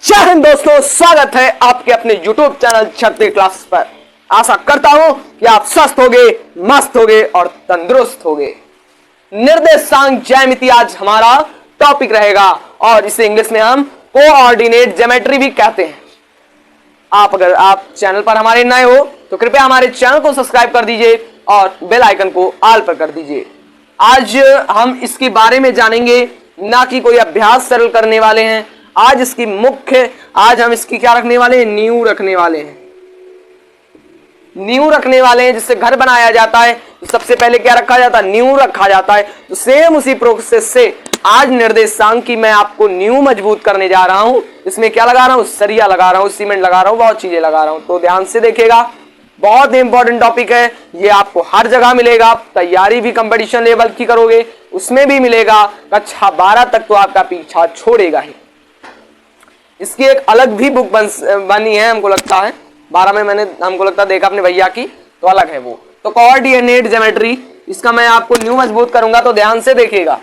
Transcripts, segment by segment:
जय हिंद दोस्तों, स्वागत है आपके अपने YouTube चैनल छत्तीस क्लासेस पर। आशा करता हूं कि आप स्वस्थ होंगे, मस्त होंगे और तंदुरुस्त होंगे। निर्देशांक ज्यामिति आज हमारा टॉपिक रहेगा और इसे इंग्लिश में हम कोऑर्डिनेट ज्योमेट्री भी कहते हैं। अगर आप चैनल पर हमारे नए हो तो कृपया हमारे चैनल को सब्सक्राइब कर दीजिए और बेल आइकन को ऑल पर कर दीजिए। आज हम इसके बारे में जानेंगे, ना कि कोई अभ्यास सरल करने वाले हैं। आज हम इसकी क्या रखने वाले हैं, नींव रखने वाले हैं। नींव रखने वाले हैं, जिससे घर बनाया जाता है तो सबसे पहले क्या रखा जाता है, नींव रखा जाता है। तो सेम उसी प्रोसेस से आज निर्देशांक की मैं आपको नींव मजबूत करने जा रहा हूं। इसमें क्या लगा रहा हूं, सरिया लगा रहा हूं, सीमेंट लगा रहा हूं, बहुत चीजें लगा रहा हूं। तो ध्यान से देखिएगा, बहुत इंपॉर्टेंट टॉपिक है ये, आपको हर जगह मिलेगा। तैयारी भी कंपटीशन लेवल की करोगे उसमें भी मिलेगा। कक्षा 12 तक तो आपका पीछा छोड़ेगा ही। इसकी एक अलग भी बुक बनी है, हमको लगता है 12 में हमको लगता है देखा अपने भैया की, तो अलग है वो। तो कोऑर्डिनेट ज्योमेट्री, इसका मैं आपको न्यू मजबूत करूंगा, तो ध्यान से देखिएगा।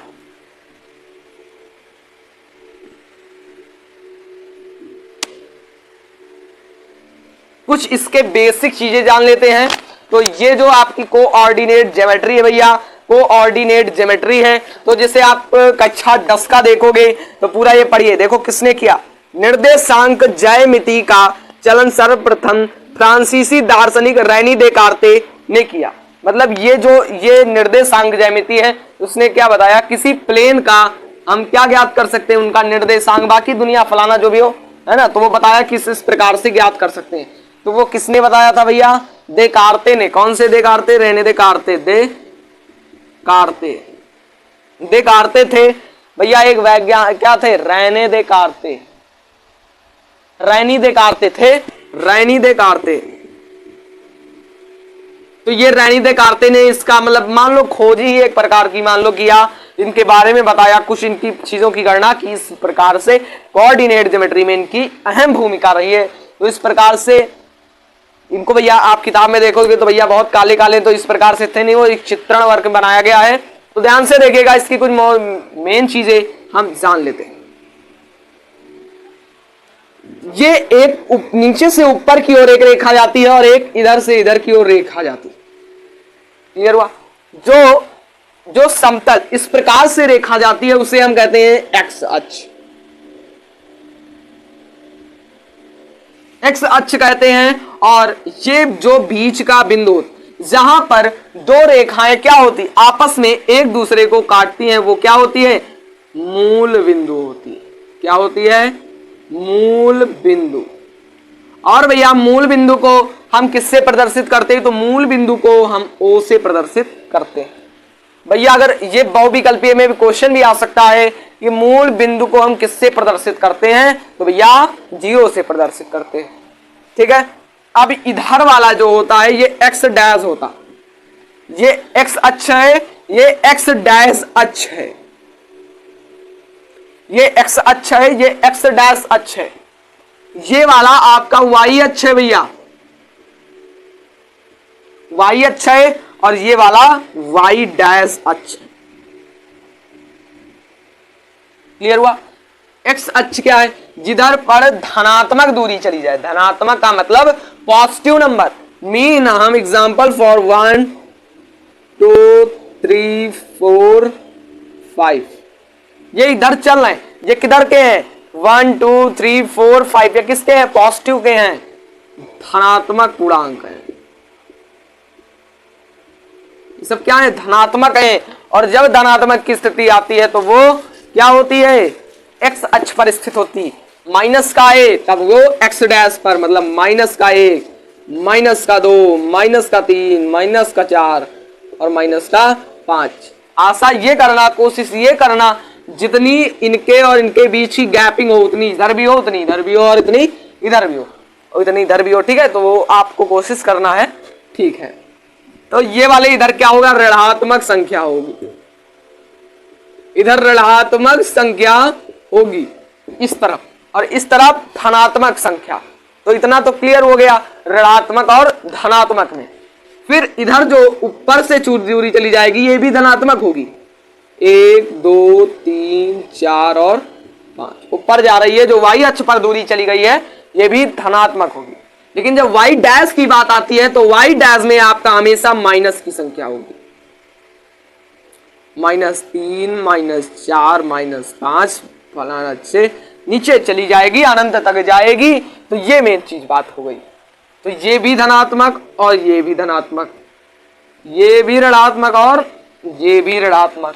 कुछ इसके बेसिक चीजें जान लेते हैं। तो ये जो आपकी कोऑर्डिनेट ज्योमेट्री है भैया, कोऑर्डिनेट ज्योमेट्री है, तो जैसे आप कक्षा 10 का देखोगे तो पूरा ये पढ़िए। देखो किसने किया, निर्देशांक ज्यामिति का चलन सर्वप्रथम फ्रांसीसी दार्शनिक रेनी देकार्ते ने किया। मतलब ये निर्देशांक ज्यामिति है, उसने क्या बताया, किसी प्लेन का हम क्या ज्ञात कर सकते हैं, उनका निर्देशांक, बाकी दुनिया फलाना जो भी हो है ना, तो वो बताया किस इस प्रकार से ज्ञात कर सकते हैं। तो वो किसने बताया था भैया, देकार्ते ने। कौन से देकार्ते, रेने देकार्ते, देकार्ते थे भैया। एक वैज्ञानिक क्या थे, रेने देकार्ते, रेनी देकार्ते थे, रेनी देकार्ते। तो ये रेनी देकार्ते ने इसका मतलब मान लो खोज ही एक प्रकार की मान लो किया, इनके बारे में बताया, कुछ इनकी चीजों की गणना की। इस प्रकार से कोऑर्डिनेट ज्योमेट्री में इनकी अहम भूमिका रही है। तो इस प्रकार से इनको भैया आप किताब में देखोगे तो भैया बहुत काले काले, तो इस प्रकार से थे नहीं, वो एक चित्रण वर्क बनाया गया है। तो ध्यान से देखिएगा, इसकी कुछ मेन चीजें हम जान लेते हैं। ये एक नीचे से ऊपर की ओर एक रेखा जाती है और एक इधर से इधर की ओर रेखा जाती है। क्लियर हुआ। जो समतल इस प्रकार से रेखा जाती है उसे हम कहते हैं एक्स अक्ष, एक्स अक्ष कहते हैं। और ये जो बीच का बिंदु, जहां पर दो रेखाएं क्या होती, आपस में एक दूसरे को काटती हैं, वो क्या होती है, मूल बिंदु होती है। क्या होती है, मूल बिंदु। और भैया मूल बिंदु को हम किससे प्रदर्शित करते हैं, तो मूल बिंदु को हम ओ से प्रदर्शित करते हैं। भैया अगर ये बहुविकल्पीय में भी क्वेश्चन भी आ सकता है कि मूल बिंदु को हम किससे प्रदर्शित करते हैं, तो भैया जीरो से प्रदर्शित करते हैं। ठीक है। अब इधर वाला जो होता है ये एक्स डैश होता, ये एक्स अक्ष है, ये एक्स डैश अक्ष है, ये एक्स अक्ष है, ये एक्स डैश अक्ष है। ये वाला आपका वाई अक्ष है भैया, वाई अक्ष है, और ये वाला वाई डैश अक्ष। क्लियर हुआ। एक्स अक्ष क्या है, जिधर पर धनात्मक दूरी चली जाए। धनात्मक का मतलब पॉजिटिव नंबर, मीन हम एग्जांपल फॉर 1 2 3 4 5, ये इधर चल रहे हैं, ये किधर के हैं, 1 2 3 4 5, ये किसके हैं, पॉजिटिव के हैं, धनात्मक पूर्णांक है। ये सब क्या है, धनात्मक है। और जब धनात्मक की स्थिति आती है तो वो क्या होती है, एक्स अक्ष पर स्थित होती। माइनस का ए तब वो एक्स डैश पर, मतलब माइनस का 1, माइनस का 2, माइनस का 3, माइनस का 4 और माइनस का 5। आशा ये करना, कोशिश ये करना, जितनी इनके और इनके बीच की गैपिंग हो उतनी इधर भी हो, उतनी इधर भी हो, और इतनी इधर भी हो, और इतनी इधर भी हो। ठीक है, तो वो आपको कोशिश करना है। ठीक है, तो ये वाले इधर क्या होगा, ऋणात्मक संख्या होगी, इधर ऋणात्मक संख्या होगी इस तरफ, और इस तरफ धनात्मक संख्या। तो इतना तो क्लियर हो गया ऋणात्मक और धनात्मक में। फिर इधर जो ऊपर से दूरी चली जाएगी ये भी धनात्मक होगी, 1 2 3 4 और 5 ऊपर जा रही है, जो y अक्ष पर दूरी चली गई है ये भी धनात्मक होगी। लेकिन जब y डैश की बात आती है तो y डैश में आपका हमेशा माइनस की संख्या होगी, -3 -4 -5 फलाना से नीचे चली जाएगी, अनंत तक जाएगी। तो ये मेन चीज बात हो गई। तो ये भी धनात्मक और ये भी धनात्मक, ये भी ऋणात्मक और ये भी ऋणात्मक।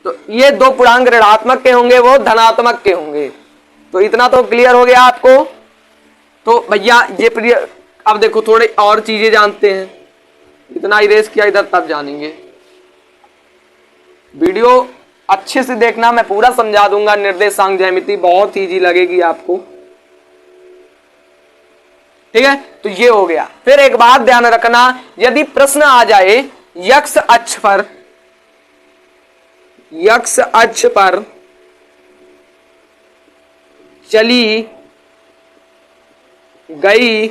तो ये दो पूर्णांक ऋणात्मक के होंगे, वो धनात्मक के होंगे। तो इतना तो क्लियर हो गया आपको। तो भैया ये अब देखो थोड़ी और चीजें जानते हैं, इतना इरेज किया इधर तब जानेंगे। वीडियो अच्छे से देखना, मैं पूरा समझा दूंगा। निर्देशांक ज्यामिति बहुत इजी लगेगी आपको, ठीक है। तो ये हो गया। फिर एक बात ध्यान रखना, यदि प्रश्न आ जाए x अक्ष पर चली गई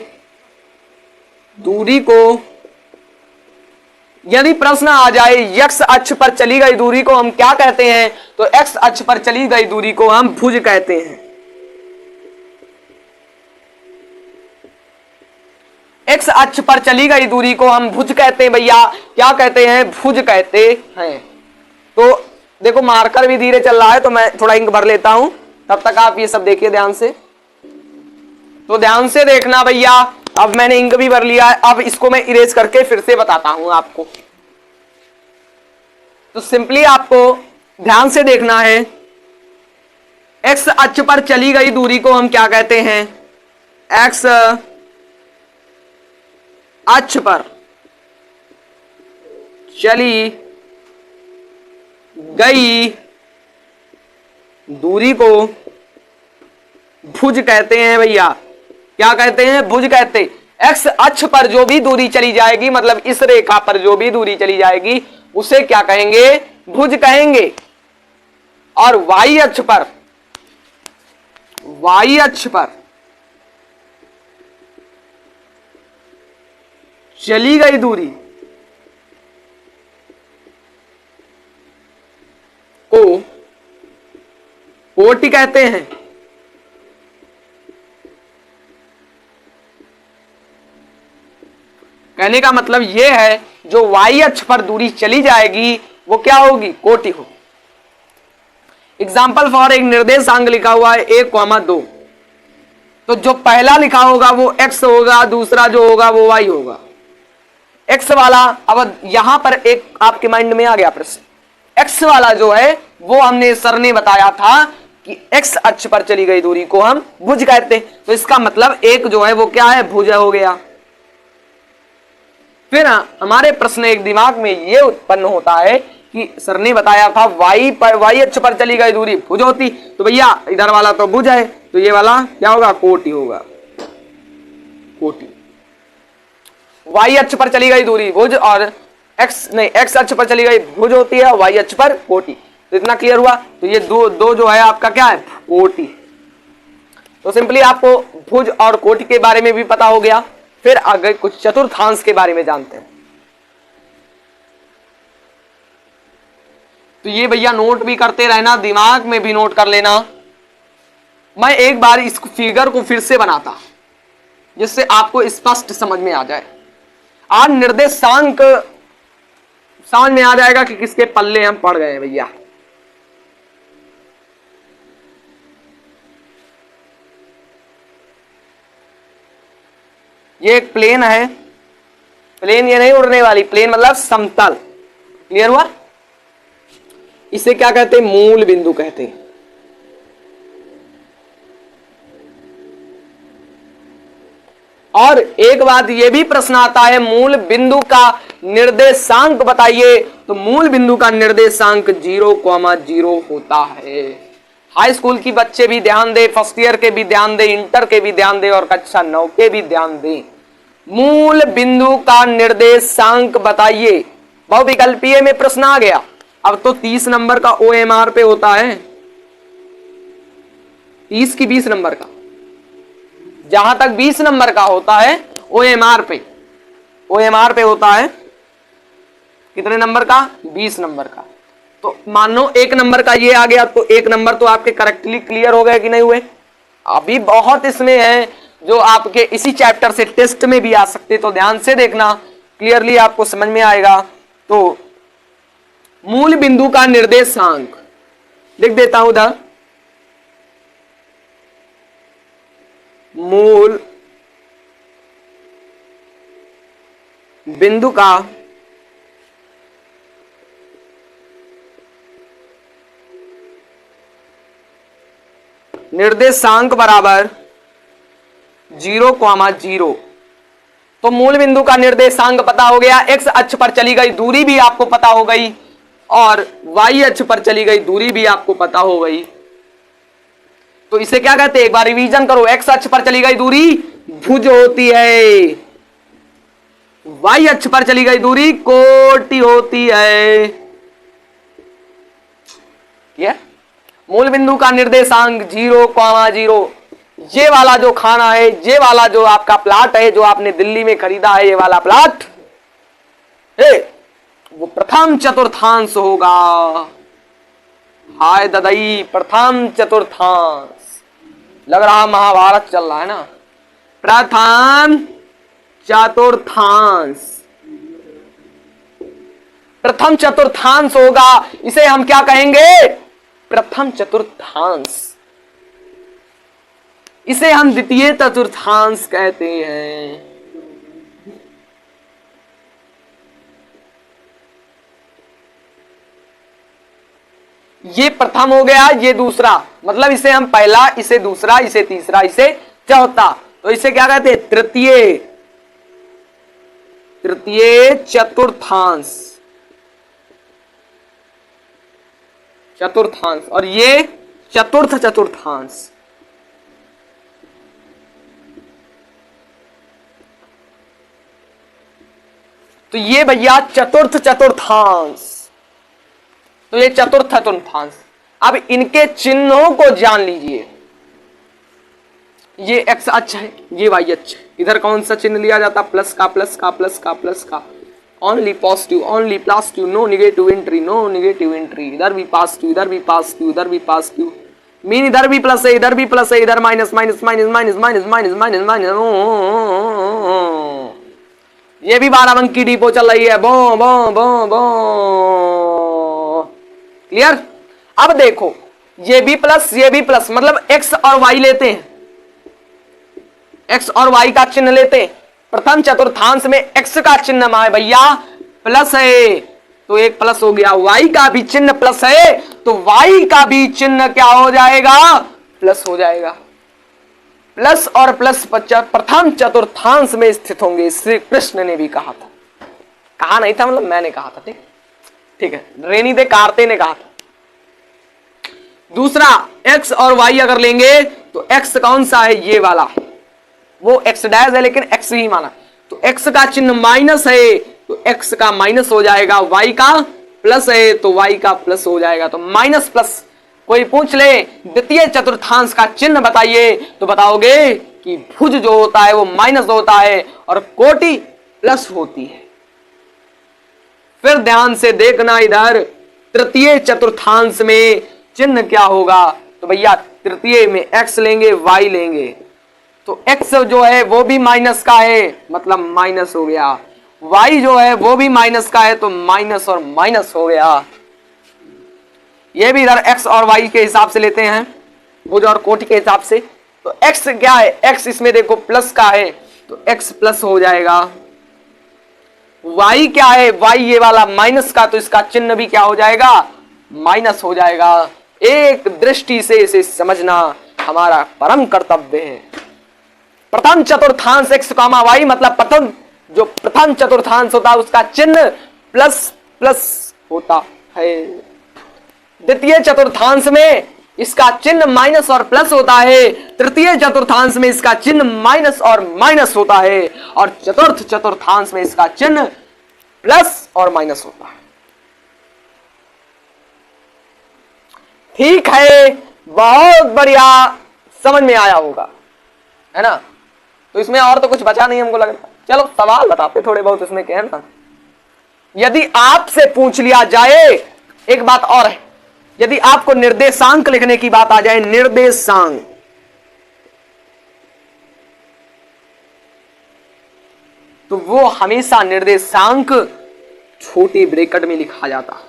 दूरी को, यदि प्रश्न आ जाए x अक्ष पर चली गई दूरी को हम क्या कहते हैं, तो x अक्ष पर चली गई दूरी को हम भुज कहते हैं। x अक्ष पर चली गई दूरी को हम भुज कहते हैं भैया, क्या कहते हैं, भुज कहते हैं। तो देखो मार्कर भी धीरे चल रहा है तो मैं थोड़ा इंक भर लेता हूं, तब तक आप ये सब देखिए ध्यान से। तो ध्यान से देखना भैया, अब मैंने इंक भी भर लिया है, अब इसको मैं इरेज करके फिर से बताता हूं आपको। तो सिंपली आपको ध्यान से देखना है, x अक्ष पर चली गई दूरी को हम क्या कहते हैं, x अक्ष पर चली गई दूरी को भुज कहते हैं भैया। क्या कहते हैं, भुज कहते। x अक्ष पर जो भी दूरी चली जाएगी, मतलब इस रेखा पर जो भी दूरी चली जाएगी उसे क्या कहेंगे, भुज कहेंगे। और y अक्ष पर, y अक्ष पर चली गई दूरी को कोटि कहते हैं। कहने का मतलब यह है, जो y अक्ष पर दूरी चली जाएगी वो क्या होगी, कोटि होगी। एग्जाम्पल फॉर एक निर्देशांक लिखा हुआ है 1,2, तो जो पहला लिखा होगा वो x होगा, दूसरा जो होगा वो y होगा। x वाला, अब यहां पर एक आपके माइंड में आ गया प्रश्न, x वाला जो है वो हमने सर ने बताया था कि x अक्ष पर चली गई दूरी को हम भुज कहते हैं। तो इसका मतलब एक जो है वो क्या है, भुज हो गया। फिर हमारे प्रश्न एक दिमाग में ये उत्पन्न होता है कि सर ने बताया था y अक्ष पर चली गई दूरी भुज होती, तो भैया इधर वाला तो भुज है, तो ये वाला क्या होगा, कोटि होगा। कोटि, y अक्ष पर चली गई दूरी भुज और x अक्ष पर चली गई भुज होती है, y अक्ष पर कोटि। तो इतना क्लियर हुआ। तो ये दो जो है आपका क्या है, कोटि। तो सिंपली आपको भुज और कोटि के बारे में भी पता हो गया। फिर आगे कुछ चतुर्थांश के बारे में जानते हैं। तो ये भैया नोट भी करते रहना, दिमाग में भी नोट कर लेना। मैं एक बार इस फिगर को फिर से बनाता जिससे आपको स्पष्ट समझ में आ जाए। आज निर्देशांक समझ में आ जाएगा कि किसके पल्ले हम पड़ गए हैं भैया। ये एक प्लेन है, प्लेन ये नहीं उड़ने वाली, प्लेन मतलब समतल। क्लियर हुआ। इसे क्या कहते हैं, मूल बिंदु कहते हैं। और एक बात ये भी प्रश्न आता है, मूल बिंदु का निर्देशांक बताइए। तो मूल बिंदु का निर्देशांक 0,0 होता है। हाई स्कूल की बच्चे भी ध्यान दे, फर्स्ट ईयर के भी ध्यान दे, इंटर के भी ध्यान दे और कक्षा 9 के भी ध्यान दे। मूल बिंदु का निर्देशांक बताइए। बहुविकल्पीय में प्रश्न आ गया। अब तो 30 नंबर का OMR पे होता है, 30 की 20 नंबर का, जहां तक 20 नंबर का होता है OMR पे होता है। कितने नंबर का, 20 नंबर का। तो मानो एक नंबर का ये आ गया, तो एक नंबर तो आपके करेक्टली क्लियर हो गए कि नहीं हुए। अभी बहुत इसमें है जो आपके इसी चैप्टर से टेस्ट में भी आ सकते, तो ध्यान से देखना, क्लियरली आपको समझ में आएगा। तो मूल बिंदु का निर्देशांक लिख देता हूं उधर, मूल बिंदु का निर्देशांक बराबर 0,0। तो मूल बिंदु का निर्देशांक पता हो गया, एक्स अक्ष पर चली गई दूरी भी आपको पता हो गई और वाई अक्ष पर चली गई दूरी भी आपको पता हो गई। तो इसे क्या कहते हैं, एक बार रिवीजन करो। एक्स अक्ष पर चली गई दूरी भुज होती है, वाई अक्ष पर चली गई दूरी कोटि होती है। ये मूल बिंदु का निर्देशांक 0,0, ये वाला जो खाना है, ये वाला जो आपका प्लाट है जो आपने दिल्ली में खरीदा है, ये वाला प्लाट है, वो प्रथम चतुर्थांश होगा। हाय ददई, प्रथम चतुर्थांश, लग रहा महाभारत चल रहा है ना। प्रथम चतुर्थांश, प्रथम चतुर्थांश होगा, इसे हम क्या कहेंगे, प्रथम चतुर्थांश। इसे हम द्वितीय चतुर्थांश कहते हैं। ये प्रथम हो गया, ये दूसरा, मतलब इसे हम पहला, इसे दूसरा, इसे तीसरा, इसे चौथा, तो इसे क्या कहते हैं, तृतीय, तृतीय चतुर्थांश, चतुर्थांश, और ये चतुर्थ चतुर्थांश। तो ये भैया चतुर्थ चतुर्थांश, तो ये चतुर्थ चतुर्थांश। अब इनके चिन्हों को जान लीजिए। ये एक्स अक्ष है, ये वाई अक्ष है। इधर कौन सा चिन्ह लिया जाता, प्लस का, प्लस का, प्लस का, प्लस का। Only positive, only positive, no negative entry, no negative entry. इधर भी पॉजिटिव, इधर भी पॉजिटिव, इधर भी पॉजिटिव। मीन इधर भी प्लस है, इधर भी प्लस है, इधर minus minus minus minus minus minus minus minus. ये भी 12 अंक की डिपो चल रही है। बो बो बो बो, क्लियर। अब देखो, ये भी प्लस, ये भी प्लस, मतलब एक्स और वाई लेते हैं, एक्स और वाई का चिन्ह लेते हैं। प्रथम चतुर्थांश में एक्स का चिन्ह है भैया प्लस है, तो एक प्लस हो गया। वाई का भी चिन्ह प्लस है, तो वाई का भी चिन्ह क्या हो जाएगा, प्लस हो जाएगा। प्लस और प्लस प्रथम चतुर्थांश में स्थित होंगे, श्री कृष्ण ने भी कहा था। कहा नहीं था, मतलब मैंने कहा था, ठीक है, रेनी दे कार्ते ने कहा था। दूसरा, एक्स और वाई अगर लेंगे तो एक्स कौन सा है, ये वाला, वो एक्स डैश है लेकिन एक्स ही माना, तो एक्स का चिन्ह माइनस है, तो एक्स का माइनस हो जाएगा। वाई का प्लस है, तो वाई का प्लस हो जाएगा। तो माइनस प्लस, कोई पूछ ले द्वितीय चतुर्थांश का चिन्ह बताइए, तो बताओगे कि भुज जो होता है वो माइनस होता है और कोटि प्लस होती है। फिर ध्यान से देखना, इधर तृतीय चतुर्थांश में चिन्ह क्या होगा, तो भैया तृतीय में एक्स लेंगे, वाई लेंगे, तो एक्स जो है वो भी माइनस का है, मतलब माइनस हो गया। वाई जो है वो भी माइनस का है, तो माइनस और माइनस हो गया। ये भी इधर एक्स और वाई के हिसाब से लेते हैं, भुज और कोटि के हिसाब से। तो एक्स क्या है, एक्स इसमें देखो प्लस का है, तो एक्स प्लस हो जाएगा। वाई क्या है, वाई ये वाला माइनस का, तो इसका चिन्ह भी क्या हो जाएगा, माइनस हो जाएगा। एक दृष्टि से इसे समझना हमारा परम कर्तव्य है। प्रथम चतुर्थांश एक्स कामा वाई, मतलब प्रथम जो प्रथम चतुर्थांश होता है उसका चिन्ह प्लस प्लस होता है। द्वितीय चतुर्थांश में इसका चिन्ह माइनस और प्लस होता है। तृतीय चतुर्थांश में इसका चिन्ह माइनस और माइनस होता है, और चतुर्थ चतुर्थांश में इसका चिन्ह प्लस और माइनस होता है। ठीक है, बहुत बढ़िया, समझ में आया होगा, है ना। तो इसमें और तो कुछ बचा नहीं हमको लगता। चलो सवाल बताते थोड़े बहुत इसमें, क्या है ना। यदि आपसे पूछ लिया जाए एक बात और है, यदि आपको निर्देशांक लिखने की बात आ जाए, निर्देशांक, तो वो हमेशा निर्देशांक छोटे ब्रैकेट में लिखा जाता है।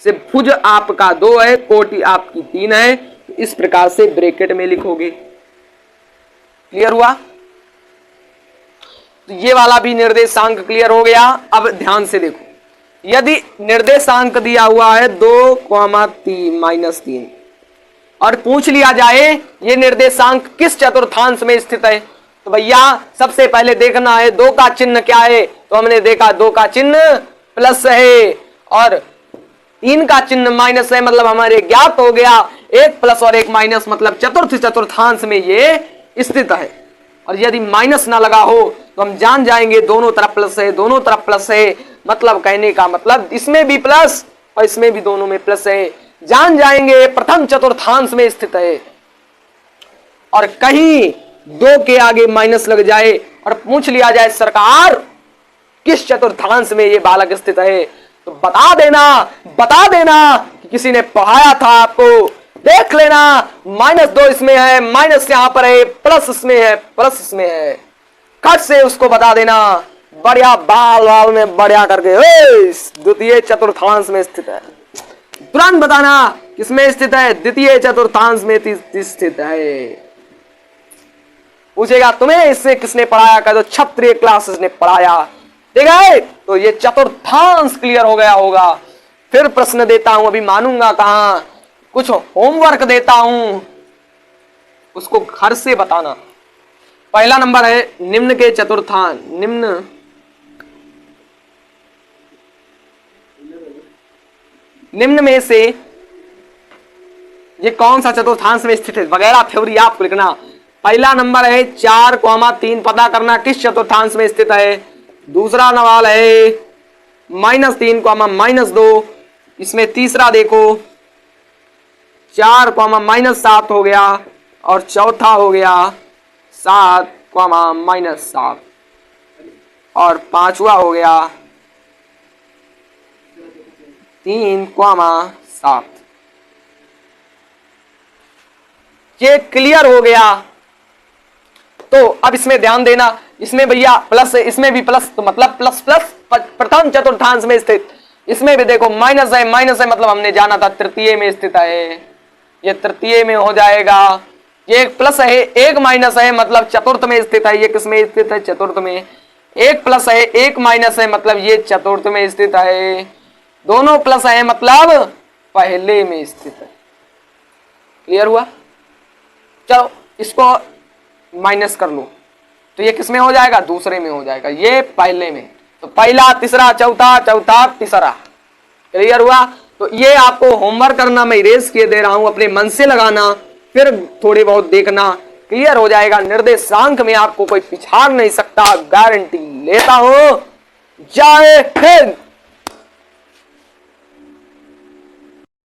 से भुज आपका 2 है, कोटि आपकी 3 है, तो इस प्रकार से ब्रैकेट में लिखोगे। क्लियर हुआ? तो ये वाला भी निर्देशांक क्लियर हो गया। अब ध्यान से देखो, यदि निर्देशांक दिया हुआ है 2,3 और पूछ लिया जाए ये निर्देशांक किस चतुर्थांश में स्थित है, तो भैया सबसे पहले देखना है 2 का चिन्ह क्या है। तो हमने देखा 2 का चिन्ह प्लस है और 3 का चिन्ह माइनस है, मतलब हमारे ज्ञात हो गया 1 प्लस और 1 माइनस, मतलब चतुर्थ चतुर्थांश में ये स्थित है। और यदि माइनस ना लगा हो तो हम जान जाएंगे दोनों तरफ प्लस है, दोनों तरफ प्लस है, मतलब कहने का मतलब इसमें भी प्लस और इसमें भी, दोनों में प्लस है, जान जाएंगे प्रथम चतुर्थांश में स्थित है। और कहीं 2 के आगे माइनस लग जाए और पूछ लिया जाए सरकार किस चतुर्थांश में ये बालक स्थित है, तो बता देना कि किसी ने पढ़ाया था आपको। देख लेना -2 इसमें है, माइनस यहां पर है, प्लस इसमें है, प्लस इसमें है, कट से उसको बता देना बढ़िया बाल में बढ़िया करके द्वितीय चतुर्थांश में स्थित है। तुरंत बताना किसमें स्थित है, द्वितीय चतुर्थांश में स्थित है। पूछेगा तुम्हें इससे किसने पढ़ाया, कह दो क्षत्रिय क्लासेस ने पढ़ाया। ठीक है, तो ये चतुर्थांश क्लियर हो गया होगा। फिर प्रश्न देता हूं, अभी मानूंगा कहां, कुछ होमवर्क देता हूं, उसको घर से बताना। पहला नंबर है निम्न के चतुर्थांश, निम्न में से ये कौन सा चतुर्थांश में स्थित है वगैरह थ्योरी आपको लिखना। पहला नंबर है 4,3 पता करना किस चतुर्थांश में स्थित है। दूसरा सवाल है -3, -2, इसमें तीसरा देखो 4, -7 हो गया और चौथा हो गया 7, -7 और पांचवा हो गया 3, 7। ये क्लियर हो गया। तो अब इसमें ध्यान देना, इसमें भैया प्लस है, इसमें भी प्लस, तो मतलब प्लस प्लस प्रथम चतुर्थांश में स्थित। इसमें भी देखो माइनस है, मतलब हमने जाना था तृतीय में स्थित है, ये तृतीय में हो जाएगा। ये एक प्लस है, एक माइनस है, मतलब चतुर्थ में स्थित है। ये किसमें स्थित है, चतुर्थ में। एक प्लस है, एक माइनस है, मतलब ये चतुर्थ में स्थित है। दोनों प्लस है, मतलब पहले में स्थित है। क्लियर हुआ? चलो इसको माइनस कर लो, तो ये किसमें हो जाएगा, दूसरे में हो जाएगा, ये पहले में। तो पहला, तीसरा, चौथा, चौथा, तीसरा। क्लियर हुआ? तो ये आपको होमवर्क करना, मैं इरेज किए दे रहा हूं, अपने मन से लगाना, फिर थोड़े बहुत देखना, क्लियर हो जाएगा। निर्देशांक में आपको कोई पिछाड़ नहीं सकता, गारंटी लेता हूं। जय हिंद।